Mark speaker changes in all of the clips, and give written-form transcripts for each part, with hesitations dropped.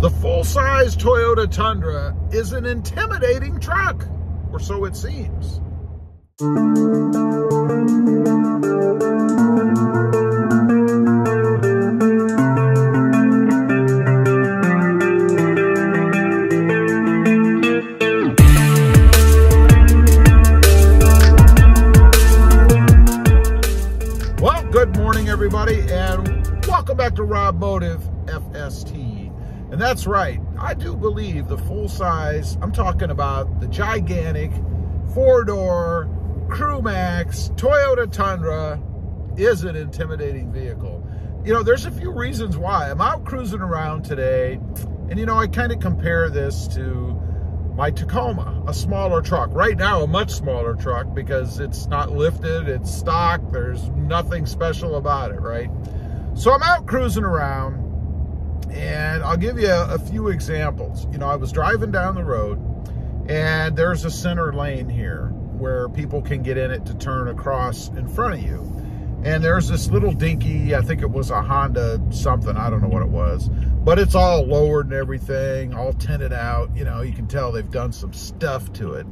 Speaker 1: The full-size Toyota Tundra is an intimidating truck, or so it seems. Well, good morning, everybody, and welcome back to Rob Motive FST. And that's right, I do believe the full-size, I'm talking about the gigantic four-door CrewMax Toyota Tundra is an intimidating vehicle. You know, there's a few reasons why. I'm out cruising around today, and you know, I kind of compare this to my Tacoma, a smaller truck. Right now, a much smaller truck because it's not lifted, it's stock, there's nothing special about it, right? So I'm out cruising around, and I'll give you a few examples. You know, I was driving down the road, and there's a center lane here where people can get in it to turn across in front of you. And there's this little dinky, I think it was a Honda something, I don't know what it was, but it's all lowered and everything, all tinted out. You know, you can tell they've done some stuff to it.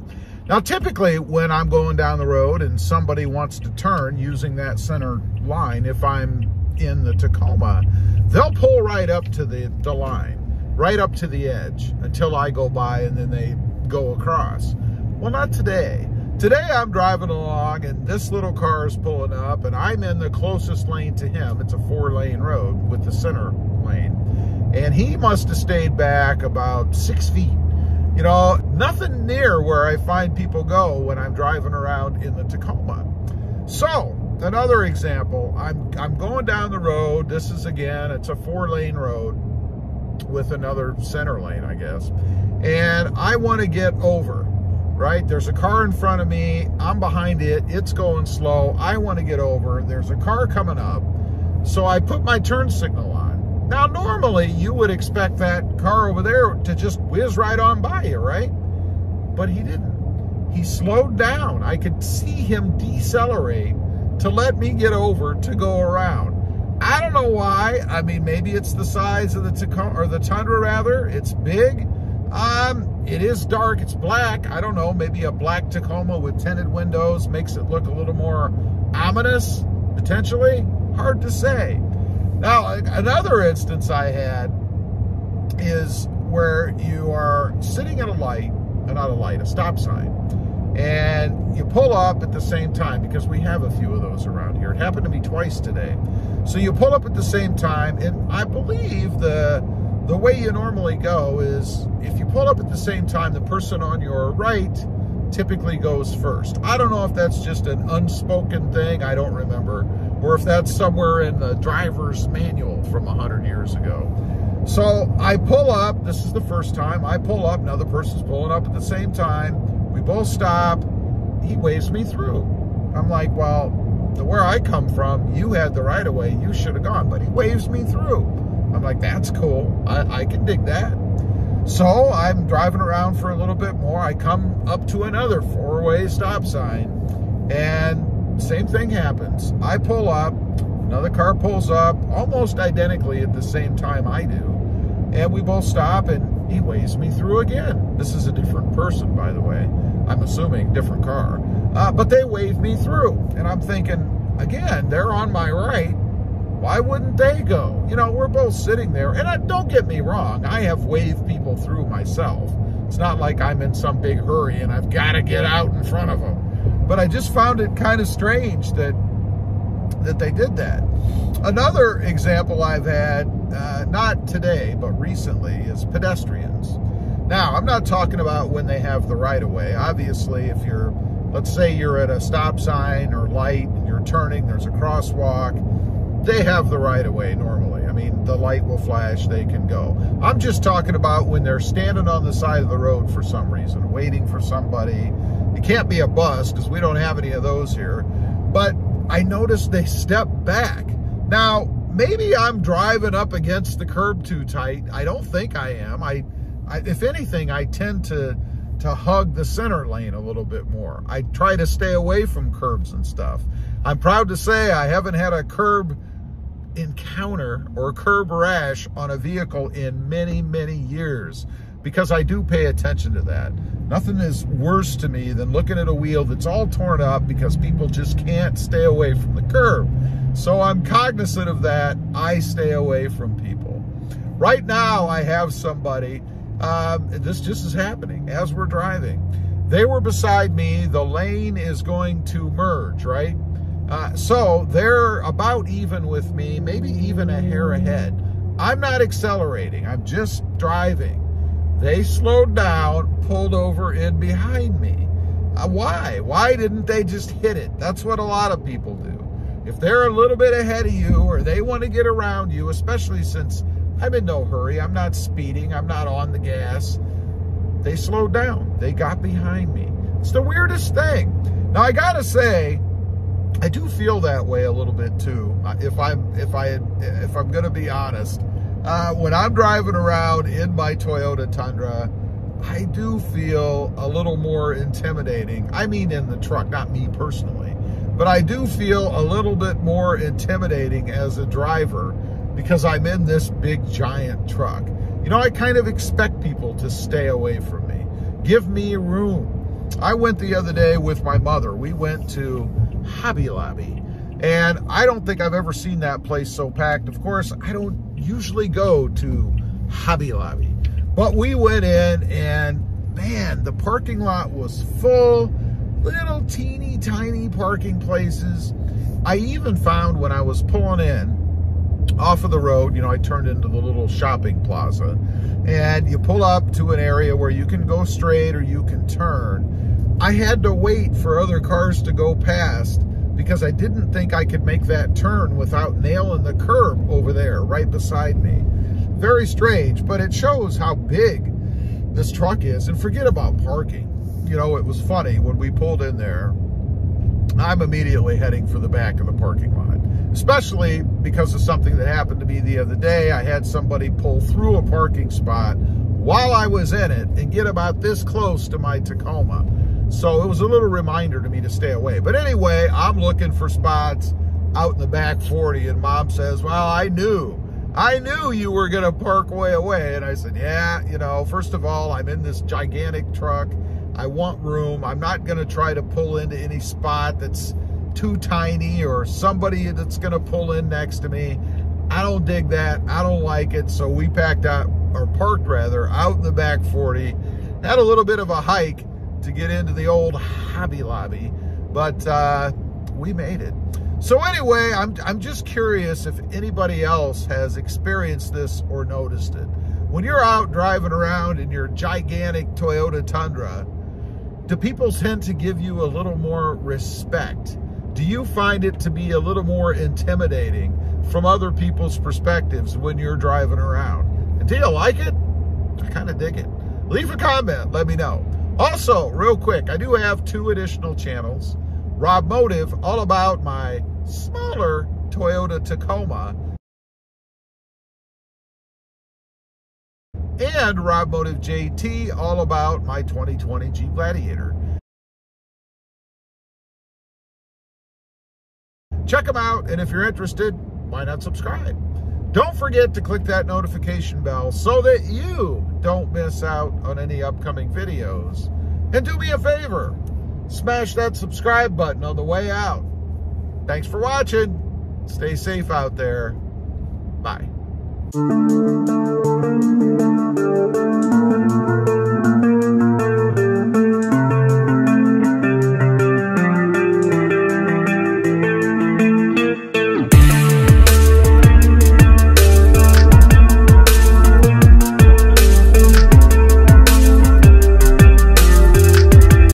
Speaker 1: Now, typically when I'm going down the road and somebody wants to turn using that center line, if I'm in the Tacoma, they'll pull right up to the line, right up to the edge until I go by, and then they go across. Well, not today. Today I'm driving along and this little car is pulling up and I'm in the closest lane to him. It's a 4-lane road with the center lane. And he must have stayed back about 6 feet. You know, nothing near where I find people go when I'm driving around in the Tacoma. So, another example, I'm going down the road. This is, again, it's a 4-lane road with another center lane, I guess. And I want to get over, right? There's a car in front of me. I'm behind it. It's going slow. I want to get over. There's a car coming up. So I put my turn signal on. Now, normally you would expect that car over there to just whiz right on by you, right? But he didn't. He slowed down. I could see him decelerate to let me get over to go around. I don't know why. I mean, maybe it's the size of the Tacoma, or the Tundra rather. It's big. It is dark. It's black. I don't know. Maybe a black Tacoma with tinted windows makes it look a little more ominous, potentially. Hard to say. Now, another instance I had is where you are sitting at a light, not a light, a stop sign. And you pull up at the same time, because we have a few of those around here. It happened to me twice today. So you pull up at the same time, and I believe the way you normally go is if you pull up at the same time, the person on your right typically goes first. I don't know if that's just an unspoken thing, I don't remember, or if that's somewhere in the driver's manual from 100 years ago. So I pull up, this is the first time, I pull up, another person's pulling up at the same time, we both stop, he waves me through. I'm like, well, where I come from, you had the right of way, you should have gone, but he waves me through. I'm like, that's cool, I can dig that. So I'm driving around for a little bit more, I come up to another 4-way stop sign, and same thing happens. I pull up, another car pulls up, almost identically at the same time I do, and we both stop, and he waves me through again. This is a different person, by the way. I'm assuming different car. But they waved me through. And I'm thinking, again, they're on my right. Why wouldn't they go? You know, we're both sitting there. And don't get me wrong, I have waved people through myself. It's not like I'm in some big hurry and I've got to get out in front of them. But I just found it kind of strange that they did that. Another example I've had, not today, but recently, is pedestrians. Now, I'm not talking about when they have the right-of-way. Obviously, if you're, let's say you're at a stop sign or light and you're turning, there's a crosswalk, they have the right-of-way normally. I mean, the light will flash, they can go. I'm just talking about when they're standing on the side of the road for some reason, waiting for somebody. It can't be a bus, because we don't have any of those here. But I noticed they step back. Now, maybe I'm driving up against the curb too tight. I don't think I am. If anything, I tend to hug the center lane a little bit more. I try to stay away from curbs and stuff. I'm proud to say I haven't had a curb encounter or curb rash on a vehicle in many, many years, because I do pay attention to that. Nothing is worse to me than looking at a wheel that's all torn up because people just can't stay away from the curb. So I'm cognizant of that. I stay away from people. Right now, I have somebody, this just is happening as we're driving. They were beside me. The lane is going to merge, right? So they're about even with me, maybe even a hair ahead. I'm not accelerating. I'm just driving. They slowed down, pulled over in behind me. Why? Why didn't they just hit it? That's what a lot of people do. If they're a little bit ahead of you or they want to get around you, especially since I'm in no hurry, I'm not speeding, I'm not on the gas, they slowed down. They got behind me. It's the weirdest thing. Now, I gotta say, I do feel that way a little bit too. If I'm gonna be honest, when I'm driving around in my Toyota Tundra, I do feel a little more intimidating. I mean, in the truck, not me personally, but I do feel a little bit more intimidating as a driver because I'm in this big giant truck. You know, I kind of expect people to stay away from me. Give me room. I went the other day with my mother. We went to Hobby Lobby, and I don't think I've ever seen that place so packed. Of course, I don't usually go to Hobby Lobby, but we went in and man, the parking lot was full, little teeny tiny parking places. I even found when I was pulling in off of the road, you know, I turned into the little shopping plaza, and you pull up to an area where you can go straight or you can turn. I had to wait for other cars to go past because I didn't think I could make that turn without nailing the curb over there right beside me. Very strange, but it shows how big this truck is. And forget about parking. You know, it was funny when we pulled in there, I'm immediately heading for the back of the parking lot, especially because of something that happened to me the other day. I had somebody pull through a parking spot while I was in it and get about this close to my Tacoma. So it was a little reminder to me to stay away. But anyway, I'm looking for spots out in the back 40, and Mom says, well, I knew you were going to park way away. And I said, yeah, you know, first of all, I'm in this gigantic truck. I want room. I'm not going to try to pull into any spot that's too tiny or somebody that's going to pull in next to me. I don't dig that. I don't like it. So we parked out in the back 40. Had a little bit of a hike to get into the old Hobby Lobby, but we made it. So anyway, I'm just curious if anybody else has experienced this or noticed it. When you're out driving around in your gigantic Toyota Tundra, do people tend to give you a little more respect? Do you find it to be a little more intimidating from other people's perspectives when you're driving around? And do you like it? I kind of dig it. Leave a comment, let me know. Also, real quick, I do have 2 additional channels. Rob Motive, all about my smaller Toyota Tacoma, and Rob Motive JT, all about my 2020 Jeep Gladiator. Check them out, and if you're interested, why not subscribe? Don't forget to click that notification bell so that you don't miss out on any upcoming videos. And do me a favor, smash that subscribe button on the way out. Thanks for watching. Stay safe out there. Bye.